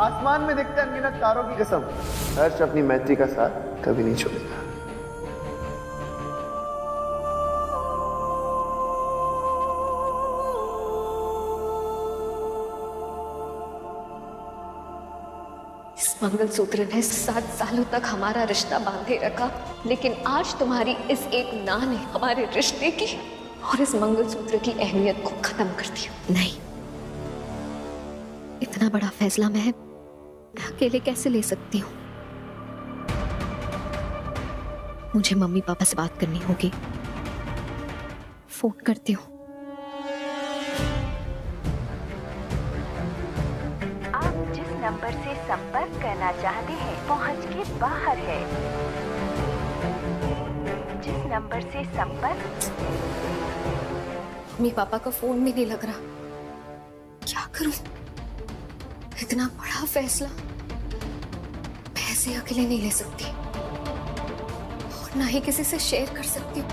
आसमान में दिखते अनगिनत तारों की कसम, हर्ष अपनी मैत्री का साथ कभी नहीं छोड़ेगा। इस मंगलसूत्र ने 7 सालों तक हमारा रिश्ता बांधे रखा, लेकिन आज तुम्हारी इस एक ना ने हमारे रिश्ते की और इस मंगलसूत्र की अहमियत को खत्म कर दिया। नहीं, इतना बड़ा फैसला मैं अकेले कैसे ले सकती हूँ? मुझे मम्मी पापा से बात करनी होगी। फोन करती हूँ। आप जिस नंबर से संपर्क करना चाहते हैं पहुंच के बाहर है। जिस नंबर से संपर्क। मम्मी पापा का फोन भी नहीं लग रहा। क्या करूं? इतना बड़ा फैसला मैं ऐसे अकेले नहीं ले सकती और ना ही किसी से शेयर कर सकती हूँ।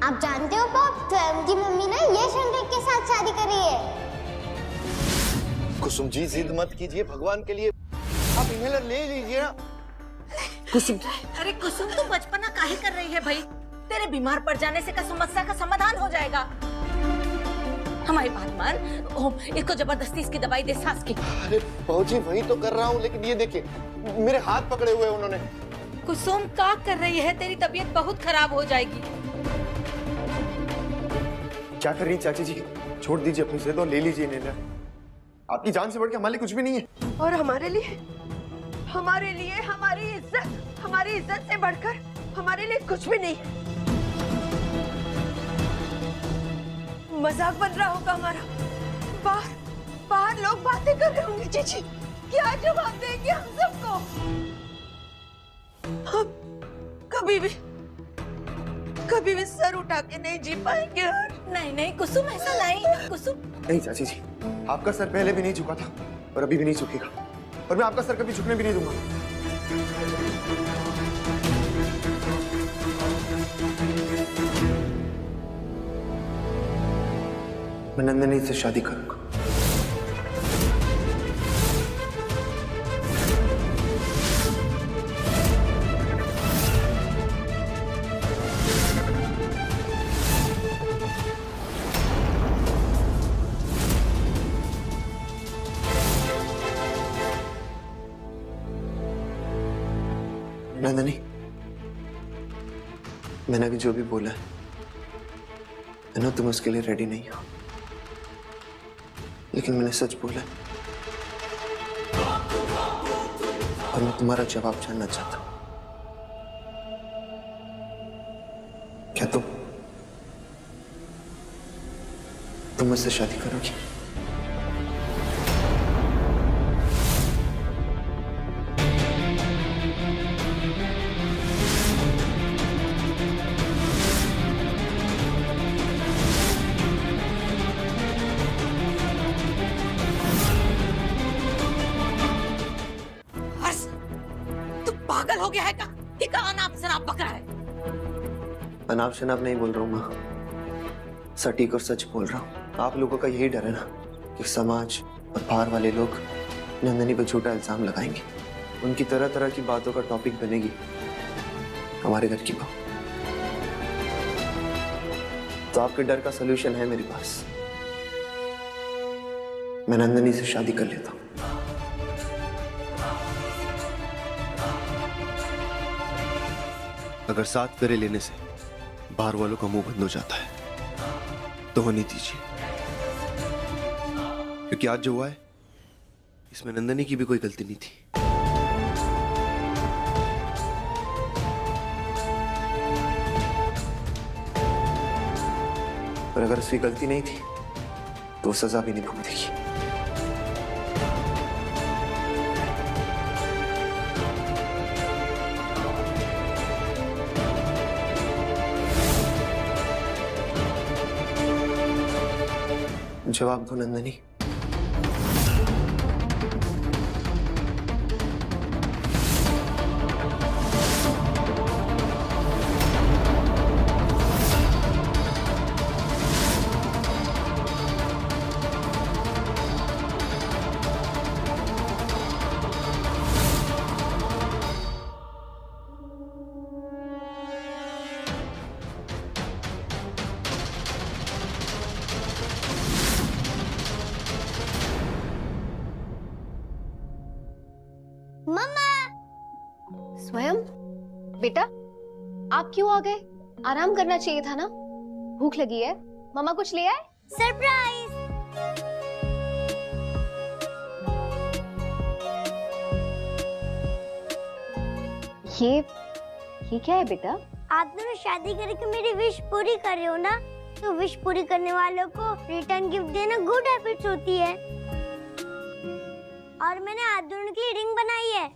आप जानते हो पाप, स्वयं की मम्मी ने ये शंकर के साथ शादी करी है। कुसुम जी जिद मत कीजिए, भगवान के लिए आप इन्हेलर ले लीजिए ना। कुसुम, अरे कुसुम तू बचपना काहे कर रही है भाई? तेरे बीमार पड़ जाने से का समस्या का समाधान हो जाएगा। हमारी बात मान, ओम इसको जबरदस्ती इसकी दवाई दे सांस की। अरे पहुंची वही तो कर रहा हूँ, लेकिन ये देखिए मेरे हाथ पकड़े हुए उन्होंने। कुसुम क्या कर रही है? तेरी तबीयत बहुत खराब हो जाएगी। क्या कर रही हैं चाची जी? छोड़ दीजिए अपनी जिद और ले लीजिए इन्हेलर। आपकी जान से बढ़ के हमारे लिए कुछ भी नहीं है। और हमारे लिए हमारी इज्जत से बढ़कर हमारे लिए कुछ भी नहीं। मजाक बन रहा होगा हमारा। बाहर लोग बातें कर रहे होंगे। जीजी क्या जवाब देंगे हम सबको? हम कभी भी सर उठा के नहीं जी पाएंगे। नहीं कुसुम, ऐसा नहीं। कुसुम नहीं चाची जी, आपका सर पहले भी नहीं झुका था और अभी भी नहीं झुकेगा, और मैं आपका सर कभी झुकने भी नहीं दूंगा। मैं नंदिनी से शादी करूंगा। नंदिनी, मैंने अभी जो भी बोला है ना, तुम उसके लिए रेडी नहीं हो, लेकिन मैंने सच बोला है और मैं तुम्हारा जवाब जानना चाहता हूं। क्या तुम मुझसे शादी करोगी? पागल हो गया है का? अनाप शनाप बक रहा है। अनाप शनाप नहीं बोल रहा हूँ माँ, सटीक और सच बोल रहा हूँ। आप लोगों का यही डर है ना कि समाज और बाहर वाले लोग नंदिनी पर झूठा इल्जाम लगाएंगे, उनकी तरह तरह की बातों का टॉपिक बनेगी हमारे घर की बहू। तो आपके डर का सलूशन है मेरे पास। मैं नंदिनी से शादी कर लेता हूँ। अगर साथ फेरे लेने से बाहर वालों का मुंह बंद हो जाता है तो होने दीजिए, क्योंकि आज जो हुआ है इसमें नंदिनी की भी कोई गलती नहीं थी। पर अगर उसकी गलती नहीं थी तो सजा भी नहीं भुगतेगी। जवाब दो नंदनी। स्वयं बेटा, आप क्यों आ गए? आराम करना चाहिए था ना। भूख लगी है? मम्मा कुछ ले आए? सरप्राइज। ये क्या है बेटा? आप दोनों शादी करके मेरी विश पूरी कर रहे हो ना, तो विश पूरी करने वालों को रिटर्न गिफ्ट देना गुड हैबिट्स होती है। और मैंने आप दोनों की रिंग बनाई है।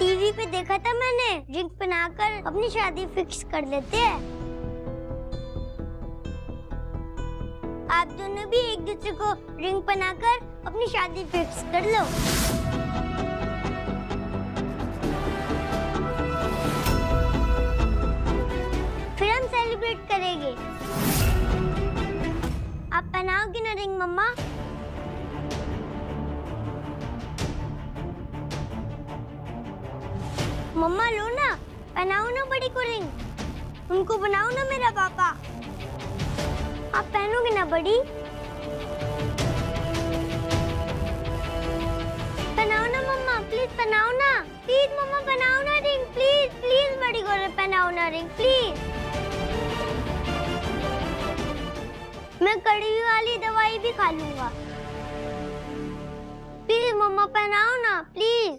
टीवी पे देखा था मैंने, रिंग पहनाकर अपनी शादी फिक्स कर लेते हैं। आप दोनों भी एक दूसरे को रिंग पहनाकर अपनी शादी फिक्स कर लो। फिर हम सेलिब्रेट करेंगे। आप पहनाओगे ना रिंग मम्मा? मम्मा लो ना, पहनाओ ना बड़ी को रिंग। उनको बनाओ ना मेरा पापा। आप पहनोगे ना बड़ी? पहनाओ ना मम्मा, प्लीज पहनाओ ना। प्लीज मम्मा पहनाओ ना रिंग, प्लीज प्लीज बड़ी को पहनाओ ना रिंग प्लीज। मैं कड़वी वाली दवाई भी खा लूंगा। प्लीज मम्मा पहनाओ ना प्लीज।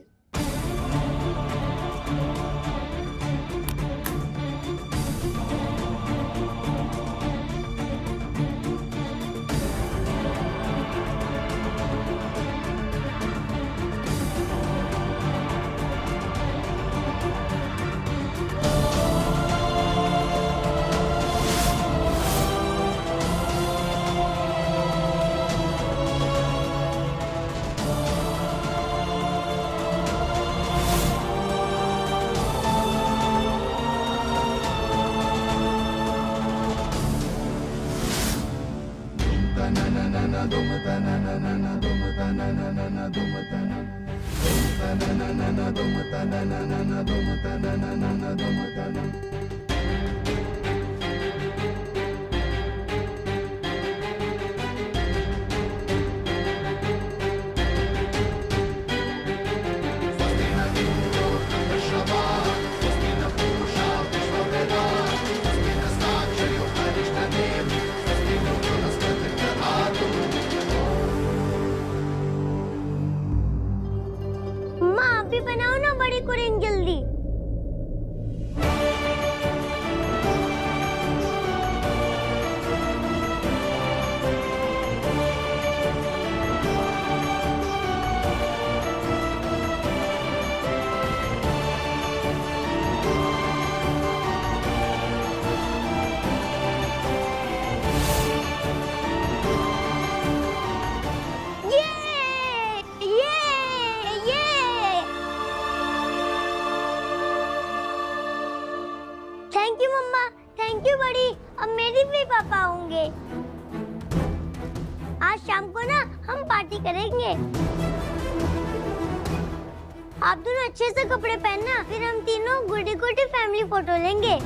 बनाओ ना बड़ी को रिंग जल्दी। थैंक यू मम्मा, थैंक यू बड़ी। अब मेरे भी पापा होंगे। आज शाम को ना हम पार्टी करेंगे। आप दोनों अच्छे से कपड़े पहनना, फिर हम तीनों गुडी गुडी फैमिली फोटो लेंगे।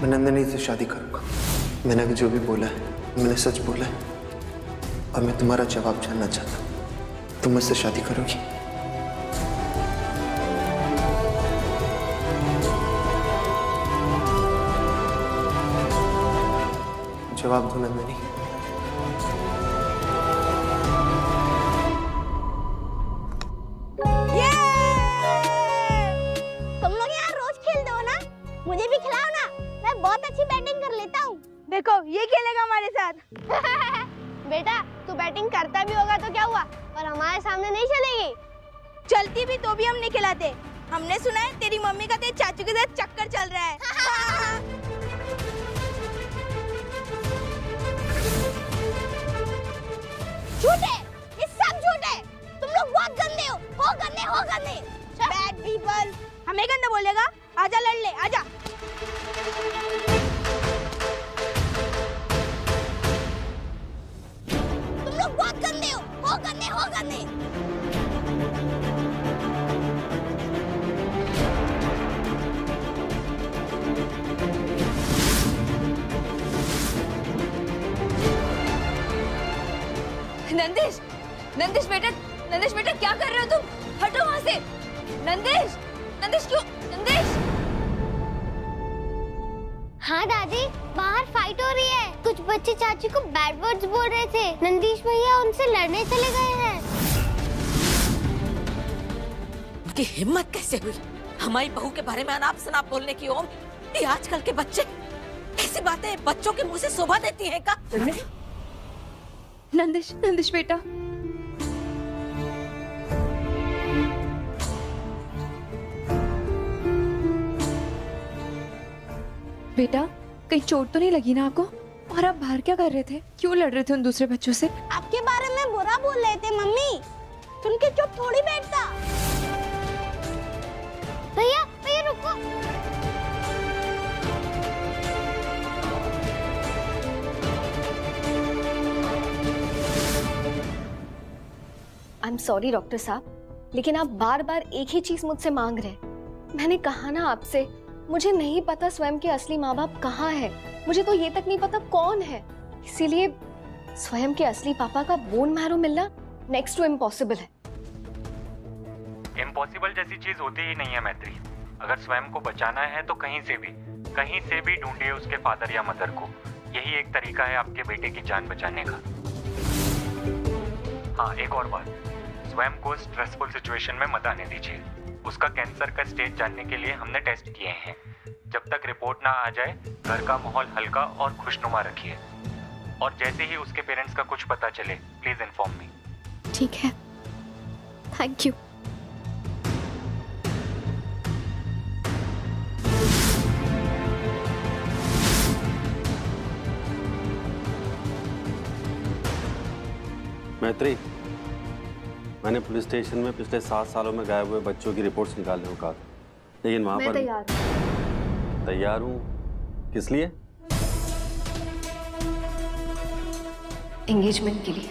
मैं नंदनी से शादी करूंगा। मैंने अभी जो भी बोला है मैंने सच बोला है और मैं तुम्हारा जवाब जानना चाहता हूं। तुम मुझसे शादी करोगी? जवाब दो नंदिनी। तुम लोग यहाँ रोज खेलते हो ना, मुझे भी खिलाओ ना, मैं बहुत अच्छी बैटिंग कर लेता हूँ। देखो ये खेलेगा हमारे साथ। बेटा तू बैटिंग करता भी होगा तो क्या हुआ, पर हमारे सामने नहीं चलेगी। चलती भी तो भी हम नहीं खिलाते। हमने सुना है तेरी मम्मी का तेरे चाचू के साथ चक्कर चल रहा है। झूठे, ये सब झूठे। तुम लोग बहुत गंदे हो गंदे, हो गंदे। बैड पीपल, हमें गंदा बोलेगा? आजा लड़ ले, आजा। तुम लोग बहुत गंदे हो गंदे, हो गंदे। नंदिश, नंदिश बेटा क्या कर रहे हो तुम? हटो वहां से। नंदिश क्यों? नंदिश। हाँ दादी, बाहर फाइट हो रही है। कुछ बच्चे चाची को बैड वर्ड्स बोल रहे थे। नंदिश भैया उनसे लड़ने चले गए हैं। उनकी हिम्मत कैसे हुई हमारी बहू के बारे में अनाप शनाप बोलने की? ओम, ये आजकल के बच्चे ऐसी बातें बच्चों के मुंह से शोभा देती हैं का? नंदिश बेटा, बेटा कहीं चोट तो नहीं लगी ना आपको? और आप बाहर क्या कर रहे थे? क्यों लड़ रहे थे उन दूसरे बच्चों से? आपके बारे में बुरा बोल रहे थे मम्मी। सुन के चुप थोड़ी बैठता। भैया रुको। आई एम सॉरी डॉक्टर साहब, लेकिन आप बार बार एक ही चीज मुझसे मांग रहे हैं। मैंने कहा ना आपसे, मुझे नहीं पता स्वयं के असली माँ बाप कहाँ हैं। मुझे तो ये तक नहीं पता कौन है। इसीलिए स्वयं के असली पापा का बोन मैरो मिलना नेक्स्ट टू इम्पॉसिबल है। इम्पॉसिबल जैसी चीज होती ही नहीं है मैत्री। अगर स्वयं को बचाना है तो कहीं से भी ढूंढिए उसके फादर या मदर को। यही एक तरीका है आपके बेटे की जान बचाने का। हाँ, एक और बात, स्वयं को स्ट्रेसफुल सिचुएशन में मत आने दीजिए। उसका कैंसर का स्टेज जानने के लिए हमने टेस्ट किए हैं। जब तक रिपोर्ट ना आ जाए घर का माहौल हल्का और खुशनुमा रखिए। और जैसे ही उसके पेरेंट्स का कुछ पता चले प्लीज इन्फॉर्म मी। ठीक है, थैंक यू। मैत्री, मैंने पुलिस स्टेशन में पिछले 7 सालों में गायब हुए बच्चों की रिपोर्ट्स निकालने को कहा, लेकिन वहां पर तैयार हूँ। किस लिए? एंगेजमेंट के लिए।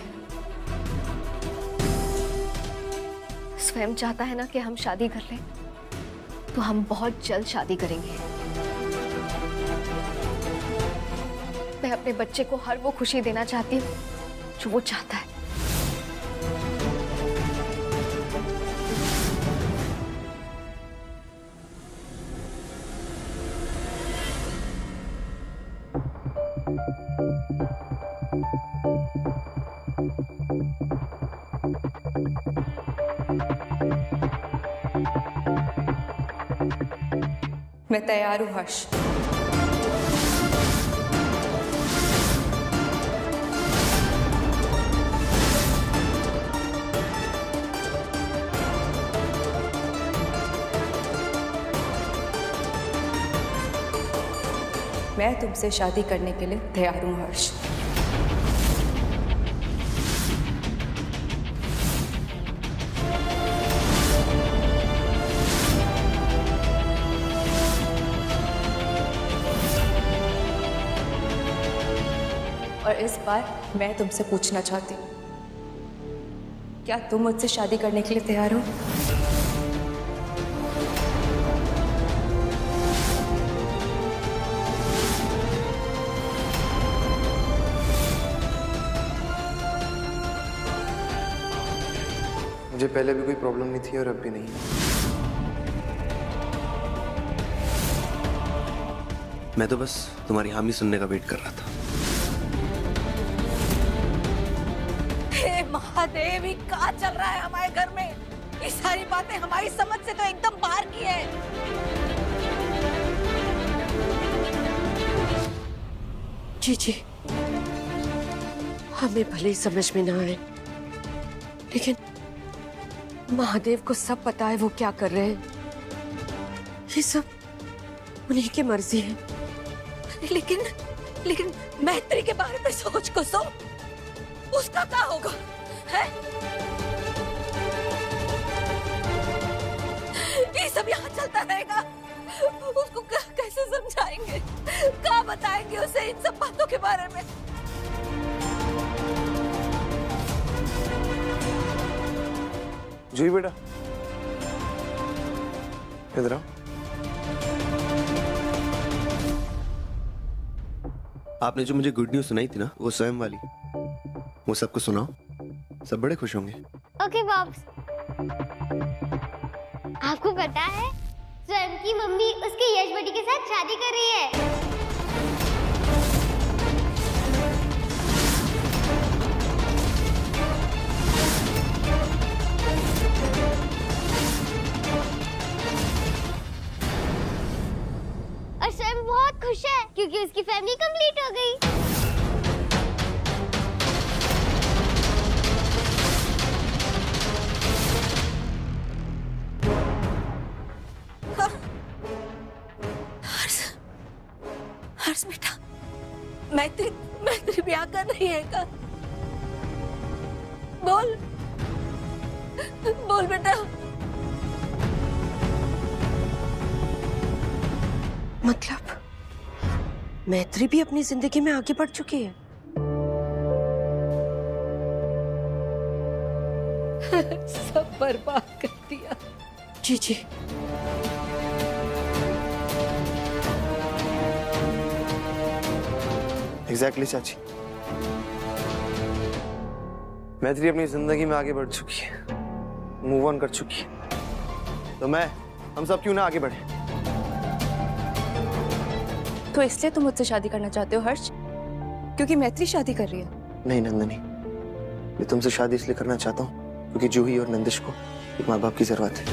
स्वयं चाहता है ना कि हम शादी कर लें, तो हम बहुत जल्द शादी करेंगे। मैं अपने बच्चे को हर वो खुशी देना चाहती हूँ जो वो चाहता है। मैं तैयार हूँ हर्ष। मैं तुमसे शादी करने के लिए तैयार हूँ हर्ष। और इस बार मैं तुमसे पूछना चाहती हूँ, क्या तुम मुझसे शादी करने के लिए तैयार हो? मुझे पहले भी कोई प्रॉब्लम नहीं थी और अब भी नहीं है। मैं तो बस तुम्हारी हामी सुनने का वेट कर रहा था। हे महादेव, ये क्या चल रहा है हमारे घर में? ये सारी बातें हमारी समझ से तो एकदम बाहर की है। जी, हमें भले ही समझ में ना आए, लेकिन महादेव को सब पता है वो क्या कर रहे हैं। ये सब उन्हीं की मर्जी है। लेकिन मैत्री के बारे में सोच को सो, उसका क्या होगा है? ये सब यहाँ चलता रहेगा, उसको कैसे समझाएंगे, क्या बताएंगे उसे इन सब बातों के बारे में? जी बेटा, इधर आओ। आपने जो मुझे गुड न्यूज सुनाई थी ना, वो स्वयं वाली, वो सबको सुनाओ, सब बड़े खुश होंगे। Okay bobs. आपको पता है स्वयं की मम्मी उसके यश बेटी के साथ शादी कर रही है। और स्वयं बहुत खुश है क्योंकि उसकी फैमिली कंप्लीट हो गई। हर्ष बेटा, मैत्री ब्याह कर रही है का? बोल बेटा। मतलब मैत्री भी अपनी जिंदगी में आगे बढ़ चुकी है। सब बर्बाद कर दिया। जी, एग्जैक्टली चाची, मैत्री अपनी जिंदगी में आगे बढ़ चुकी है, मूव ऑन कर चुकी है, तो हम सब क्यों ना आगे बढ़े? तो इसलिए तुम मुझसे शादी करना चाहते हो हर्ष, क्योंकि मैत्री शादी कर रही है? नहीं नंदनी, मैं तुमसे शादी इसलिए करना चाहता हूँ क्योंकि जूही और नंदिश को एक माँ बाप की जरूरत है।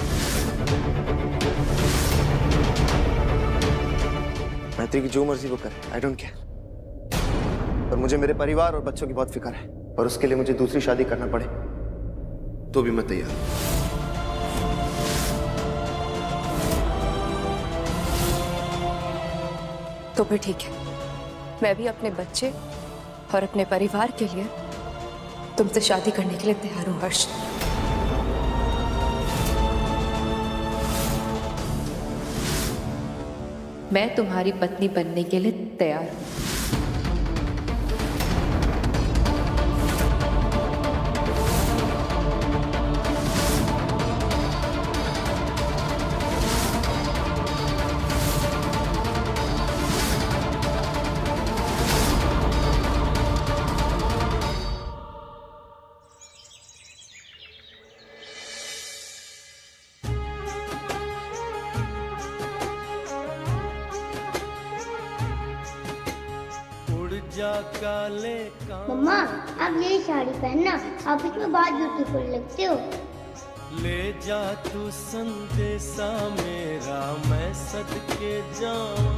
मैत्री की जो मर्जी वो करे, आई डोंट केयर। और मुझे मेरे परिवार और बच्चों की बहुत फिक्र है, और उसके लिए मुझे दूसरी शादी करना पड़े तो भी मैं तैयार हूं। तो फिर ठीक है, मैं भी अपने बच्चे और अपने परिवार के लिए तुमसे शादी करने के लिए तैयार हूं हर्ष। मैं तुम्हारी पत्नी बनने के लिए तैयार हूं। मम्मा, आप यही साड़ी पहनना, आप इसमें बहुत ब्यूटीफुल लगते हो। ले जा तू संदेशा मेरा, मैं सदके जाऊं।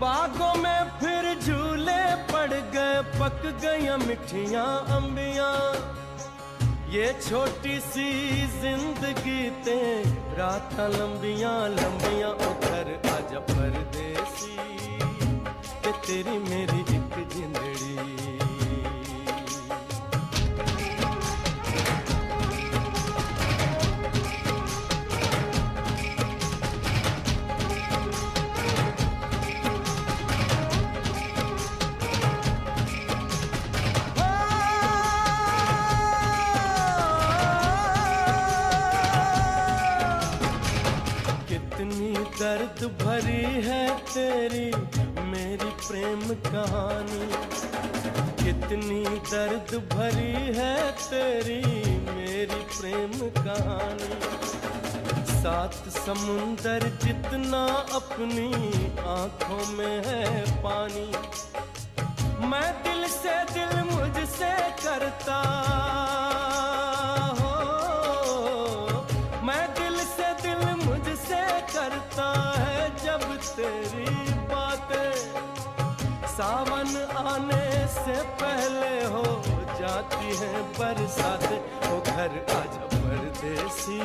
बागों में फिर झूले पड़ गए, पक गई मिठियां अंबियां। ये छोटी सी जिंदगी ते रात लंबियां लंबियां, उधर आजा परदेसी, कि तेरी मेरी एक जिंदड़ी। कितनी दर्द भरी है तेरी मेरी मेरी प्रेम कहानी, कितनी दर्द भरी है तेरी मेरी प्रेम कहानी। सात समुंदर जितना अपनी आंखों में है पानी, मैं दिल से दिल मुझसे करता हो, मैं दिल से दिल मुझसे करता है जब तेरी बातें। सावन आने से पहले हो जाती है बरसात, ओ घर आजा परदेसी।